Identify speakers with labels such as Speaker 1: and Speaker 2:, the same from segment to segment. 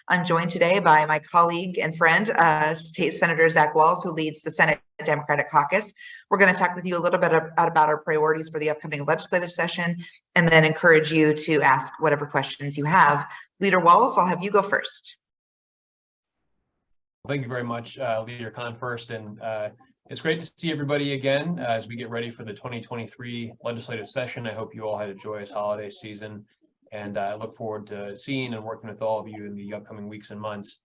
Speaker 1: I'm joined today by my colleague and friend, State Senator Zach Wahls, who leads the Senate Democratic Caucus. We're going to talk with you a little bit about our priorities for the upcoming legislative session, and then encourage you to ask whatever questions you have. Leader Wahls, I'll have you go first.
Speaker 2: Thank you very much, Leader Konfrst, and it's great to see everybody again as we get ready for the 2023 legislative session. I hope you all had a joyous holiday season, and I look forward to seeing and working with all of you in the upcoming weeks and months.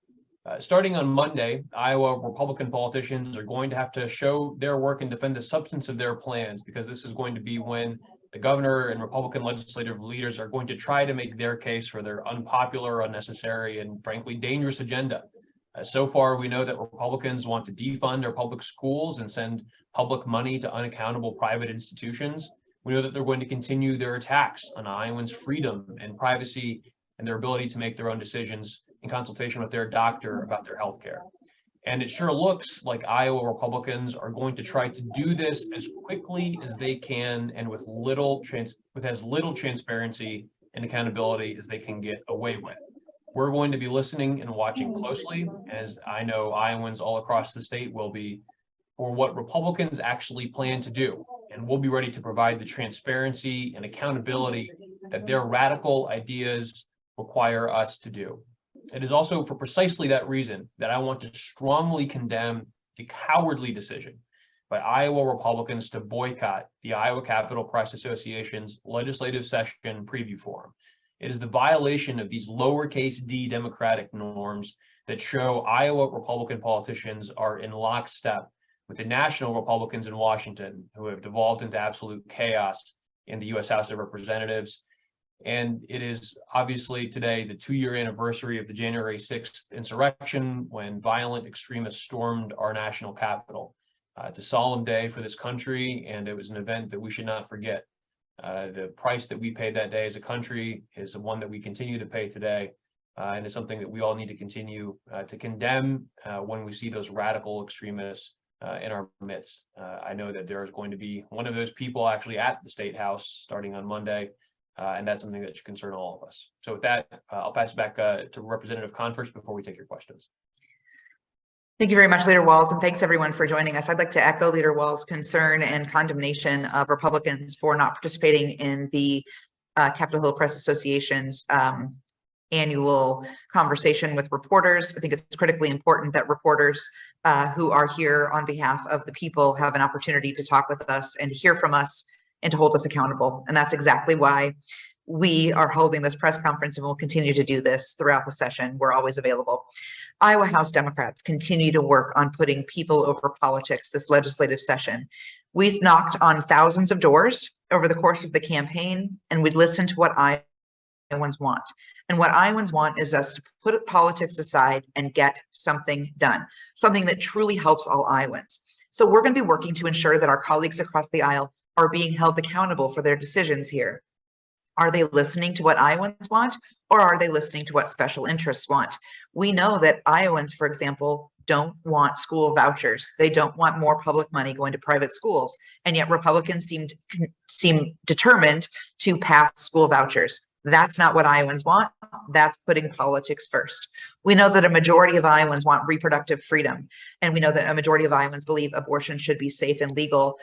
Speaker 2: Starting on Monday, Iowa Republican politicians are going to have to show their work and defend the substance of their plans, because this is going to be when the governor and Republican legislative leaders are going to try to make their case for their unpopular, unnecessary, and frankly dangerous agenda. So far, we know that Republicans want to defund our public schools and send public money to unaccountable private institutions. We know that they're going to continue their attacks on Iowans' freedom and privacy and their ability to make their own decisions in consultation with their doctor about their health care. And it sure looks like Iowa Republicans are going to try to do this as quickly as they can and with as little transparency and accountability as they can get away with. We're going to be listening and watching closely, as I know Iowans all across the state will be, for what Republicans actually plan to do. And we'll be ready to provide the transparency and accountability that their radical ideas require us to do. It is also for precisely that reason that I want to strongly condemn the cowardly decision by Iowa Republicans to boycott the Iowa Capitol Press Association's legislative session preview forum. It is the violation of these lowercase d democratic norms that show Iowa Republican politicians are in lockstep with the national Republicans in Washington, who have devolved into absolute chaos in the U.S. House of Representatives. And it is obviously today the 2-year anniversary of the January 6th insurrection, when violent extremists stormed our national capital. It's a solemn day for this country, and it was an event that we should not forget. The price that we paid that day as a country is the one that we continue to pay today, and it's something that we all need to continue to condemn when we see those radical extremists in our midst. I know that there is going to be one of those people actually at the State House starting on Monday, and that's something that should concern all of us. So with that, I'll pass it back to Representative Konfrst before we take your questions.
Speaker 1: Thank you very much, Leader Wahls, and thanks everyone for joining us. I'd like to echo Leader Wahls' concern and condemnation of Republicans for not participating in the Capitol Hill Press Association's annual conversation with reporters. I think it's critically important that reporters who are here on behalf of the people have an opportunity to talk with us and to hear from us and to hold us accountable. And that's exactly why we are holding this press conference, and we'll continue to do this throughout the session. We're always available. Iowa House Democrats continue to work on putting people over politics this legislative session. We've knocked on thousands of doors over the course of the campaign, and we listened to what Iowans want. And what Iowans want is us to put politics aside and get something done, something that truly helps all Iowans. So we're going to be working to ensure that our colleagues across the aisle are being held accountable for their decisions here. Are they listening to what Iowans want, or are they listening to what special interests want? We know that Iowans, for example, don't want school vouchers. They don't want more public money going to private schools. And yet Republicans seem determined to pass school vouchers. That's not what Iowans want. That's putting politics first. We know that a majority of Iowans want reproductive freedom. And we know that a majority of Iowans believe abortion should be safe and legal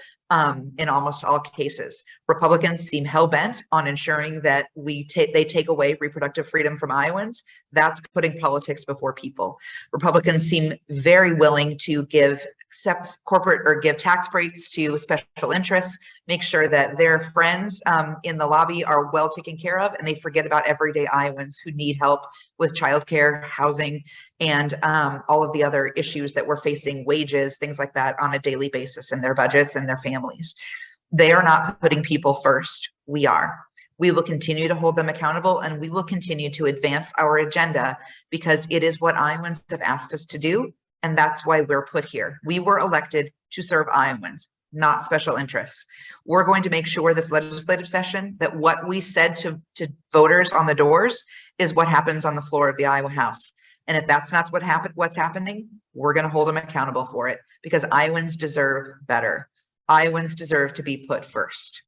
Speaker 1: in almost all cases. Republicans seem hell-bent on ensuring that they take away reproductive freedom from Iowans. That's putting politics before people. Republicans seem very willing to give tax breaks to special interests, make sure that their friends in the lobby are well taken care of, and they forget about everyday Iowans who need help with childcare, housing, and all of the other issues that we're facing, wages, things like that, on a daily basis in their budgets and their families. They are not putting people first. We are. We will continue to hold them accountable, and we will continue to advance our agenda, because it is what Iowans have asked us to do. And that's why we're put here. We were elected to serve Iowans, not special interests. We're going to make sure this legislative session that what we said to voters on the doors is what happens on the floor of the Iowa House. And if that's not what's happening, we're going to hold them accountable for it, because Iowans deserve better. Iowans deserve to be put first.